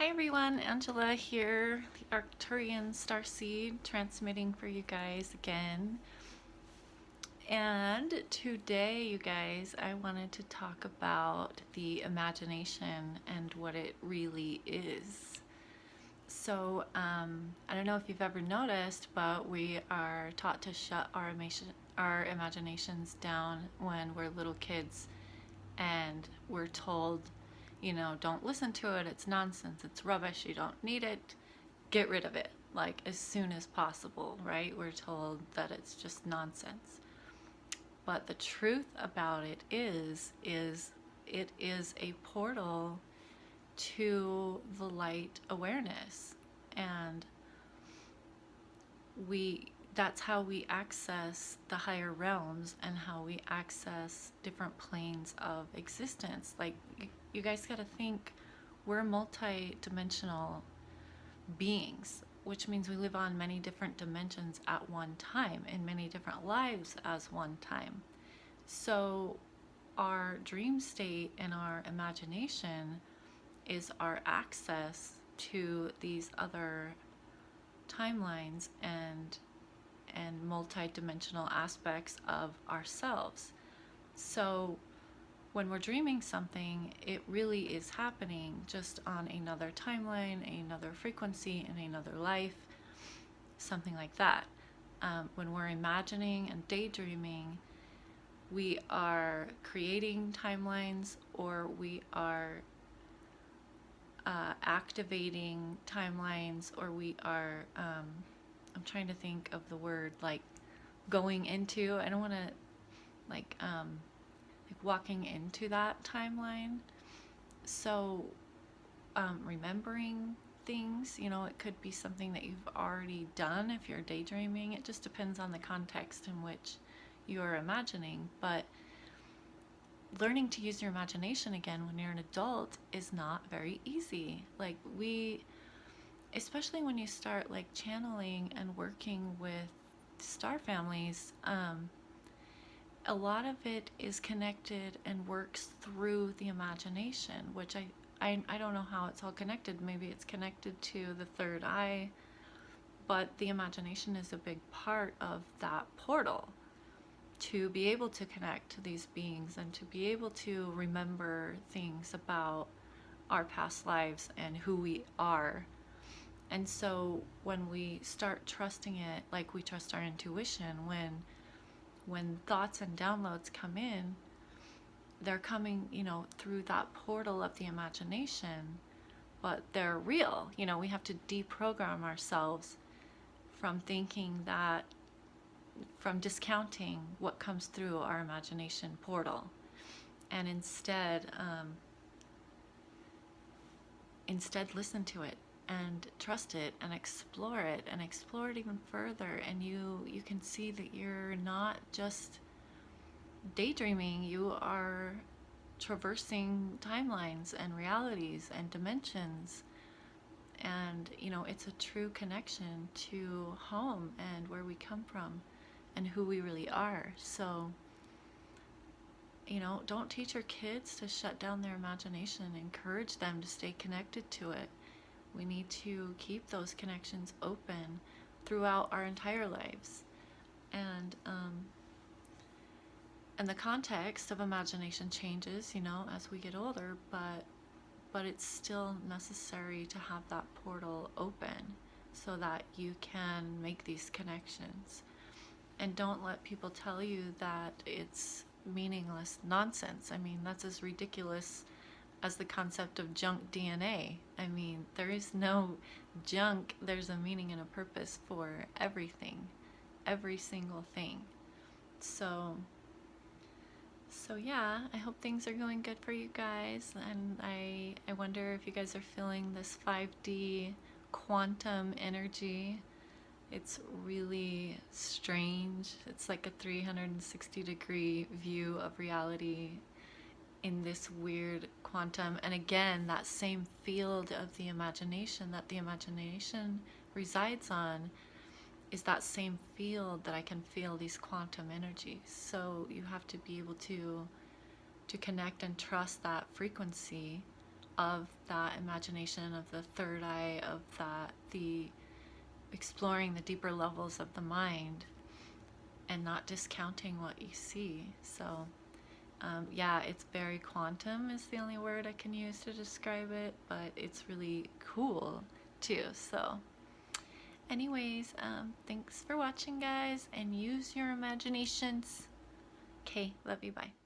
Hi everyone, Angela here, the Arcturian starseed, transmitting for you guys again. And today, you guys, I wanted to talk about the imagination and what it really is. So, I don't know if you've ever noticed, but we are taught to shut our imaginations down when we're little kids, and we're told, don't listen to it, it's nonsense, it's rubbish, you don't need it, get rid of it, like as soon as possible, right? We're told that it's just nonsense. But the truth about it is it is a portal to the light awareness. And we that's how we access the higher realms and how we access different planes of existence. Like, you guys got to think, we're multi-dimensional beings, which means we live on many different dimensions at one time, in many different lives as one time. So our dream state and our imagination is our access to these other timelines and multi-dimensional aspects of ourselves. So when we're dreaming something, it really is happening, just on another timeline, another frequency, in another life, something like that. When we're imagining and daydreaming, we are creating timelines, or we are activating timelines, or we are, I'm trying to think of the word, like going into, I don't want to, like, walking into that timeline. So, remembering things, it could be something that you've already done if you're daydreaming. It just depends on the context in which you're imagining. But learning to use your imagination again when you're an adult is not very easy. Like, especially when you start like channeling and working with star families, a lot of it is connected and works through the imagination, which I don't know how it's all connected. Maybe it's connected to the third eye, but the imagination is a big part of that portal to be able to connect to these beings and to be able to remember things about our past lives and who we are. And so when we start trusting it, like we trust our intuition, when thoughts and downloads come in, they're coming, through that portal of the imagination, but they're real. We have to deprogram ourselves from thinking that, from discounting what comes through our imagination portal, and instead listen to it and trust it and explore it even further. And you can see that you're not just daydreaming, you are traversing timelines and realities and dimensions. And it's a true connection to home and where we come from and who we really are. So don't teach your kids to shut down their imagination. Encourage them to stay connected to it. We need to keep those connections open throughout our entire lives. And the context of imagination changes, as we get older, but it's still necessary to have that portal open so that you can make these connections. And don't let people tell you that it's meaningless nonsense. I mean, that's as ridiculous as the concept of junk DNA. I mean, there is no junk. There's a meaning and a purpose for everything, every single thing. So yeah, I hope things are going good for you guys. And I wonder if you guys are feeling this 5D quantum energy. It's really strange. It's like a 360-degree view of reality in this weird quantum. And again, that same field of the imagination that the imagination resides on is that same field that I can feel these quantum energies. So you have to be able to connect and trust that frequency of that imagination, of the third eye, of that, the exploring the deeper levels of the mind and not discounting what you see. So yeah, it's very quantum is the only word I can use to describe it, but it's really cool too. So anyways, thanks for watching, guys, and use your imaginations. Okay, love you, bye.